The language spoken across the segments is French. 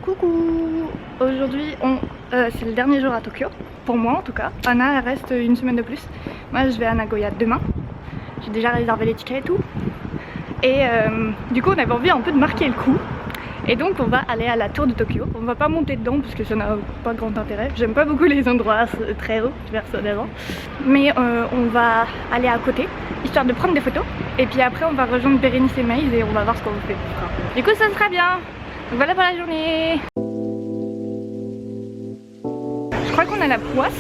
Coucou! Aujourd'hui, c'est le dernier jour à Tokyo, pour moi en tout cas. Anna elle reste une semaine de plus. Moi je vais à Nagoya demain. J'ai déjà réservé les tickets et tout. Et du coup on avait envie un peu de marquer le coup. Et donc on va aller à la tour de Tokyo. On va pas monter dedans parce que ça n'a pas grand intérêt. J'aime pas beaucoup les endroits très hauts personnellement. Mais on va aller à côté, histoire de prendre des photos. Et puis après on va rejoindre Bérénice et Maïs et on va voir ce qu'on fait. Du coup ça sera bien. Donc voilà pour la journée. Je crois qu'on a la poisse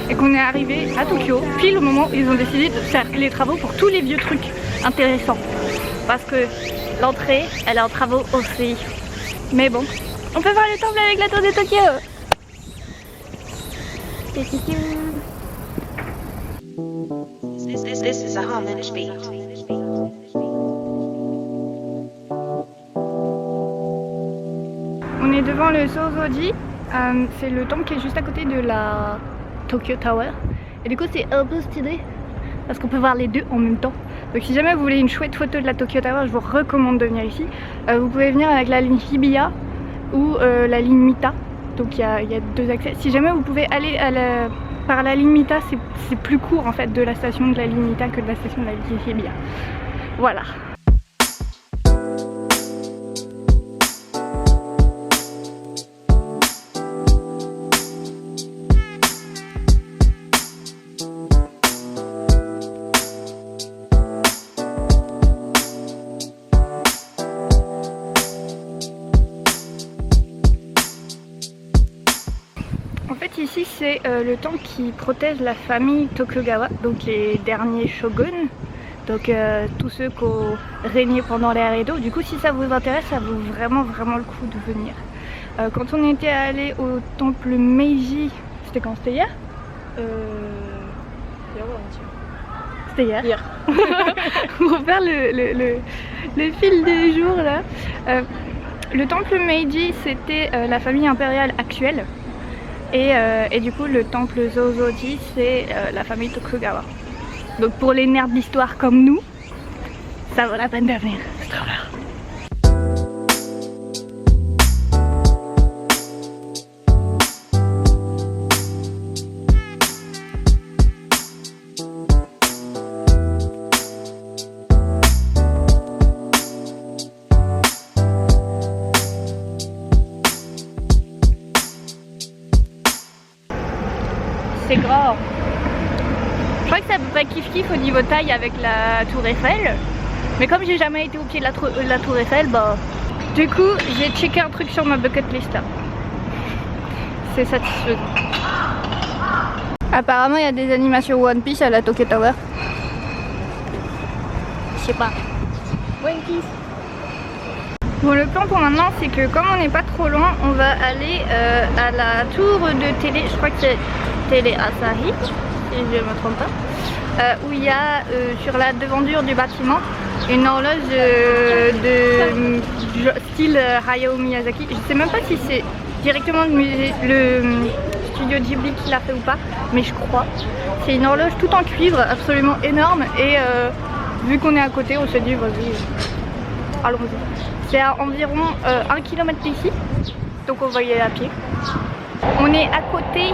et qu'on est arrivé à Tokyo pile au moment où ils ont décidé de faire les travaux pour tous les vieux trucs intéressants. Parce que l'entrée elle est en travaux aussi. Mais bon, on peut voir le temple avec la tour de Tokyo. This is a harmonious beat. On est devant le Sozoji, c'est le temple qui est juste à côté de la Tokyo Tower. Et du coup c'est un peu stylé parce qu'on peut voir les deux en même temps. Donc si jamais vous voulez une chouette photo de la Tokyo Tower, je vous recommande de venir ici. Vous pouvez venir avec la ligne Hibiya ou la ligne Mita. Donc il y a deux accès. Si jamais vous pouvez aller par la ligne Mita, c'est plus court en fait de la station de la ligne Mita que de la station de la ligne Hibiya. Voilà. En fait ici c'est le temple qui protège la famille Tokugawa, donc les derniers shoguns, donc tous ceux qui ont régné pendant l'ère Edo. Du coup si ça vous intéresse, ça vaut vraiment le coup de venir. Quand on était allé au temple Meiji, c'était quand? C'était hier? C'était hier. Pour faire le fil des jours là. Le temple Meiji c'était la famille impériale actuelle. Et du coup le temple Sozoji c'est la famille Tokugawa. Donc pour les nerds d'histoire comme nous, ça vaut la peine de venir. C'est trop bien. C'est grand. Je crois que c'est à peu près kiff-kiff au niveau taille avec la tour Eiffel. Mais comme j'ai jamais été au pied de la tour Eiffel, bah... Du coup, j'ai checké un truc sur ma bucket list là. C'est satisfaisant. Apparemment, il y a des animations One Piece à la Tokyo Tower. Je sais pas. One Piece. Bon, le plan pour maintenant c'est que comme on n'est pas trop loin, on va aller à la tour de télé, je crois que c'est Télé Asahi, si je ne me trompe pas, où il y a sur la devanture du bâtiment une horloge de style Hayao Miyazaki. Je sais même pas si c'est directement le studio Ghibli qui l'a fait ou pas, mais je crois. C'est une horloge tout en cuivre, absolument énorme, et vu qu'on est à côté, on s'est dit vas-y, allons-y. C'est à environ 1 km d'ici, donc on va y aller à pied. On est à côté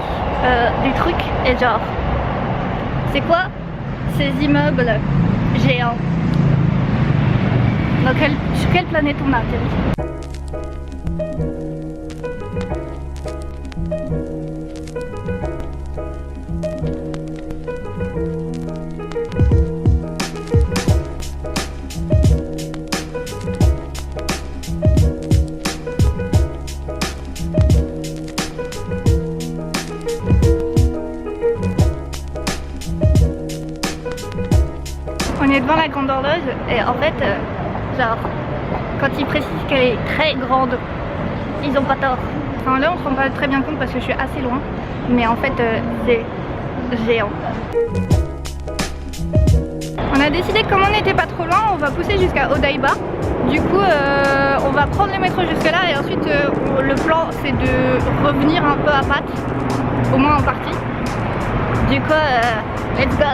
des trucs et genre, c'est quoi ces immeubles géants? Sur quelle planète on a atterri? On est devant la grande horloge et en fait, genre, quand ils précisent qu'elle est très grande, ils ont pas tort. Enfin là on se rend pas très bien compte parce que je suis assez loin, mais en fait c'est géant. On a décidé que comme on n'était pas trop loin, on va pousser jusqu'à Odaiba. Du coup on va prendre le métro jusque là et ensuite le plan c'est de revenir un peu à pattes, au moins en partie. Du coup let's go.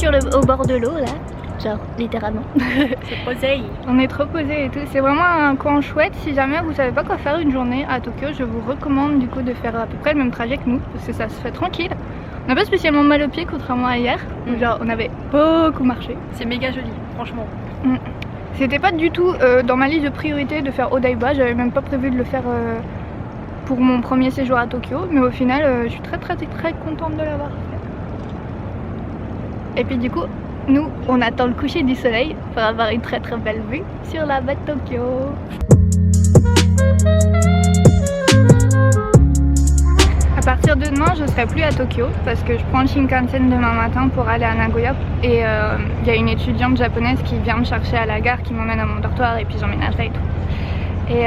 au bord de l'eau là, genre littéralement. C'est posé. On est trop posé et tout. C'est vraiment un coin chouette. Si jamais vous savez pas quoi faire une journée à Tokyo, je vous recommande du coup de faire à peu près le même trajet que nous, parce que ça se fait tranquille. On n'a pas spécialement mal aux pieds contrairement à hier. Genre on avait beaucoup marché. C'est méga joli, franchement. C'était pas du tout dans ma liste de priorité de faire Odaiba. J'avais même pas prévu de le faire pour mon premier séjour à Tokyo, mais au final je suis très contente de l'avoir fait. Et puis du coup, nous on attend le coucher du soleil pour avoir une très belle vue sur la baie de Tokyo. À partir de demain, je serai plus à Tokyo parce que je prends le Shinkansen demain matin pour aller à Nagoya. Et il y a une étudiante japonaise qui vient me chercher à la gare, qui m'emmène à mon dortoir et puis j'emménagerai et tout. Et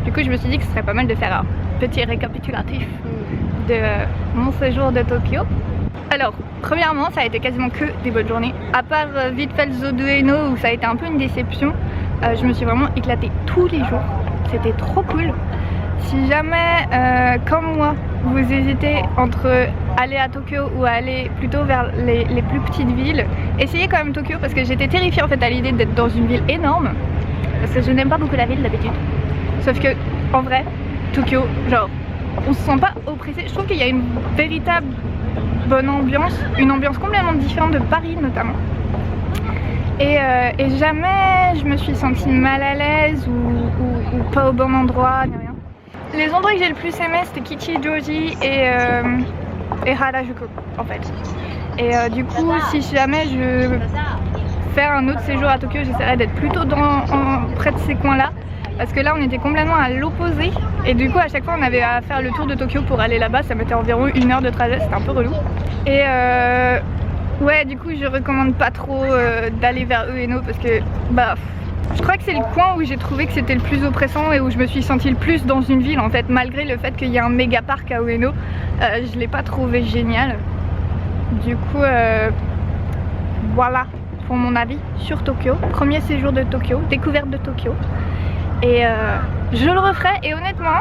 du coup, je me suis dit que ce serait pas mal de faire un petit récapitulatif de mon séjour de Tokyo. Alors, premièrement, ça a été quasiment que des bonnes journées. À part vite fait le Zoo de Ueno où ça a été un peu une déception, je me suis vraiment éclatée tous les jours. C'était trop cool. Si jamais, comme moi, vous hésitez entre aller à Tokyo ou aller plutôt vers les plus petites villes, essayez quand même Tokyo parce que j'étais terrifiée en fait à l'idée d'être dans une ville énorme parce que je n'aime pas beaucoup la ville d'habitude. Sauf que, en vrai, Tokyo, genre, on se sent pas oppressé. Je trouve qu'il y a une véritable bonne ambiance, une ambiance complètement différente de Paris notamment. Et jamais je me suis sentie mal à l'aise ou pas au bon endroit, ni rien. Les endroits que j'ai le plus aimé c'était Kichijoji et Harajuku en fait. Et du coup si jamais je veux faire un autre séjour à Tokyo, j'essaierai d'être plutôt près de ces coins là. Parce que là on était complètement à l'opposé. Et du coup à chaque fois on avait à faire le tour de Tokyo pour aller là-bas. Ça mettait environ 1 heure de trajet, c'était un peu relou. Et ouais du coup je recommande pas trop d'aller vers Ueno parce que bah je crois que c'est le coin où j'ai trouvé que c'était le plus oppressant et où je me suis sentie le plus dans une ville en fait, malgré le fait qu'il y a un méga parc à Ueno. Je l'ai pas trouvé génial. Du coup voilà pour mon avis sur Tokyo. Premier séjour de Tokyo, découverte de Tokyo. Et je le referai et honnêtement,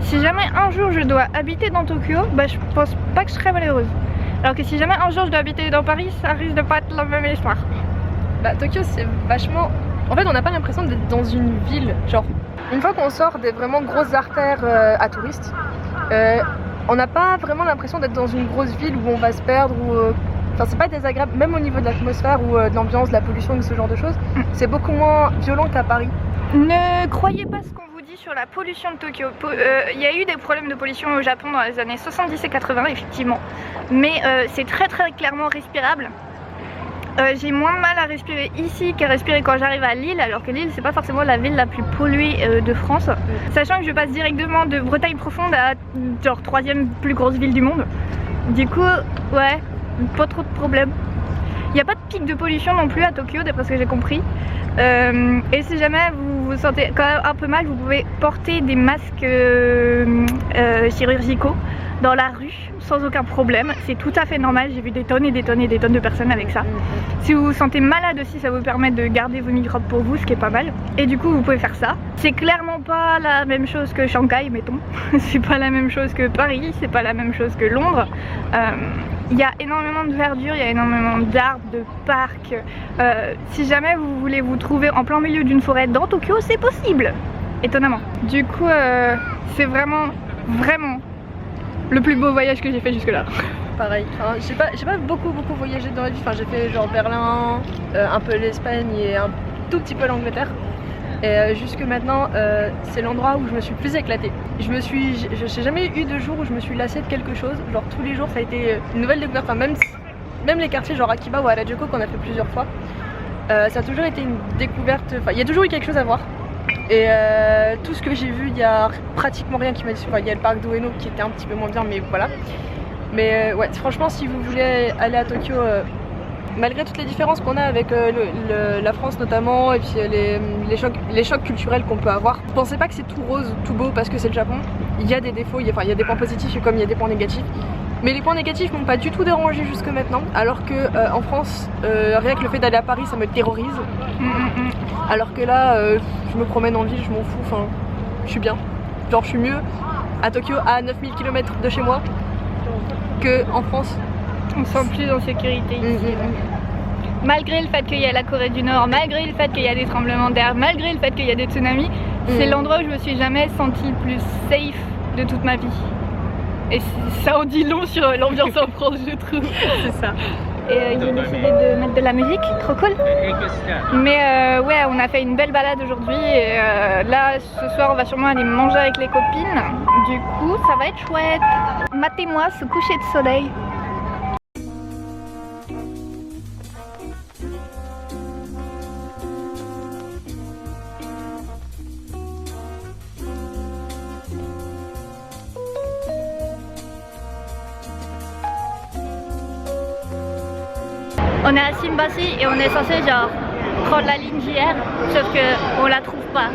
si jamais un jour je dois habiter dans Tokyo, bah je pense pas que je serais malheureuse. Alors que si jamais un jour je dois habiter dans Paris, ça risque de pas être la même histoire. Bah Tokyo c'est vachement... En fait on n'a pas l'impression d'être dans une ville, genre une fois qu'on sort des vraiment grosses artères à touristes, on n'a pas vraiment l'impression d'être dans une grosse ville où on va se perdre ou... Enfin c'est pas désagréable, même au niveau de l'atmosphère ou de l'ambiance, de la pollution ou ce genre de choses, c'est beaucoup moins violent qu'à Paris. Ne croyez pas ce qu'on vous dit sur la pollution de Tokyo. Il y a eu des problèmes de pollution au Japon dans les années 70 et 80 effectivement, mais c'est très clairement respirable. J'ai moins de mal à respirer ici qu'à respirer quand j'arrive à Lille, alors que Lille c'est pas forcément la ville la plus polluée de France, sachant que je passe directement de Bretagne profonde à genre 3e plus grosse ville du monde. Du coup ouais, pas trop de problèmes. Il n'y a pas de pic de pollution non plus à Tokyo d'après ce que j'ai compris. Et si jamais vous vous sentez quand même un peu mal, vous pouvez porter des masques chirurgicaux dans la rue sans aucun problème. C'est tout à fait normal, j'ai vu des tonnes et des tonnes et des tonnes de personnes avec ça. Si vous vous sentez malade aussi, ça vous permet de garder vos microbes pour vous, ce qui est pas mal. Et du coup vous pouvez faire ça. C'est clairement pas la même chose que Shanghai mettons. C'est pas la même chose que Paris, c'est pas la même chose que Londres. Il y a énormément de verdure, il y a énormément d'arbres, de parcs. Si jamais vous voulez vous trouver en plein milieu d'une forêt dans Tokyo, c'est possible, étonnamment. Du coup, c'est vraiment le plus beau voyage que j'ai fait jusque là. Pareil, enfin, j'ai pas beaucoup voyagé dans la vie. Enfin, j'ai fait genre Berlin, un peu l'Espagne et un tout petit peu l'Angleterre. Et jusque maintenant, c'est l'endroit où je me suis plus éclatée. J'ai jamais eu de jour où je me suis lassée de quelque chose. Genre tous les jours, ça a été une nouvelle découverte. Enfin, même les quartiers genre Akiba ou Harajuku qu'on a fait plusieurs fois, ça a toujours été une découverte. Enfin, il y a toujours eu quelque chose à voir. Et tout ce que j'ai vu, il y a pratiquement rien qui m'a déçu. Enfin, il y a le parc d'Ueno qui était un petit peu moins bien, mais voilà. Mais ouais, franchement, si vous voulez aller à Tokyo, malgré toutes les différences qu'on a avec la France notamment, et puis les chocs culturels qu'on peut avoir, pensez pas que c'est tout rose, tout beau parce que c'est le Japon. Il y a des défauts, il y a des points positifs comme il y a des points négatifs. Mais les points négatifs m'ont pas du tout dérangé jusque maintenant, alors que en France, rien que le fait d'aller à Paris, ça me terrorise. Alors que là, je me promène en ville, je m'en fous, enfin, je suis bien. Genre, je suis mieux à Tokyo, à 9000 km de chez moi, que en France. On se sent plus en sécurité ici. malgré le fait qu'il y a la Corée du Nord, malgré le fait qu'il y a des tremblements de terre, malgré le fait qu'il y a des tsunamis, c'est l'endroit où je me suis jamais sentie le plus safe de toute ma vie. Et ça en dit long sur l'ambiance en France, je trouve. C'est ça. Et ils ont décidé de mettre de la musique, trop cool. Mais ouais, on a fait une belle balade aujourd'hui et là ce soir on va sûrement aller manger avec les copines. Du coup ça va être chouette. Matez-moi ce coucher de soleil. On est à Simbasi et on est censé genre prendre la ligne JR, sauf que on la trouve pas.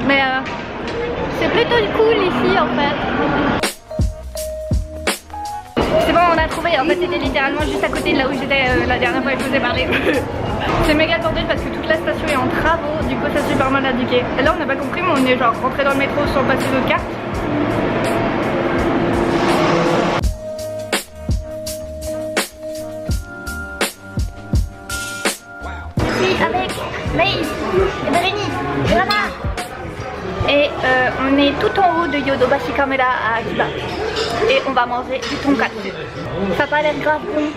Mais c'est plutôt cool ici en fait. C'est bon, on a trouvé, en fait c'était littéralement juste à côté de là où j'étais la dernière fois que je vous ai parlé. C'est méga tendu parce que toute la station est en travaux, du coup ça c'est super mal indiqué. Et là on n'a pas compris mais on est genre rentré dans le métro sans passer notre carte. Avec Maïs et Bérénice et Lana. Et on est tout en haut de Yodobashi Kamera à Akiba. Et on va manger du tonkatsu. Ça a pas l'air grave bon.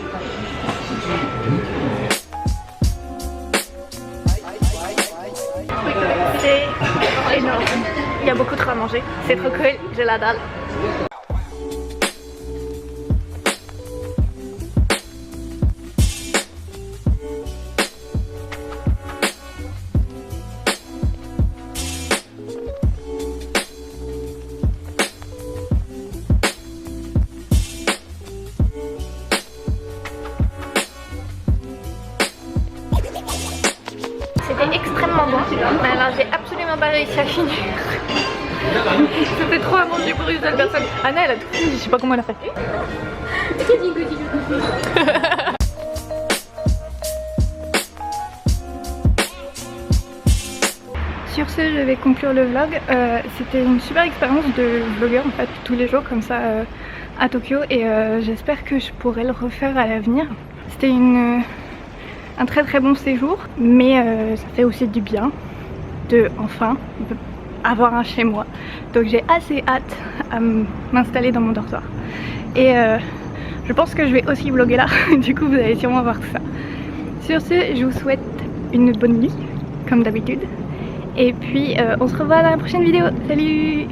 C'est énorme. Il y a beaucoup de trucs à manger. C'est trop cool, j'ai la dalle. C'était extrêmement bon, mais alors j'ai absolument pas réussi à finir. Ça fait trop à manger pour une seule personne. Anna elle a tout fini, je sais pas comment elle a fait. Sur ce, je vais conclure le vlog. C'était une super expérience de vlogueur en fait, tous les jours comme ça à Tokyo et j'espère que je pourrai le refaire à l'avenir. C'était un très très bon séjour, mais ça fait aussi du bien de enfin avoir un chez moi. Donc j'ai assez hâte à m'installer dans mon dortoir. Et je pense que je vais aussi vlogger là, du coup vous allez sûrement voir tout ça. Sur ce, je vous souhaite une bonne nuit, comme d'habitude. Et puis on se revoit dans la prochaine vidéo. Salut!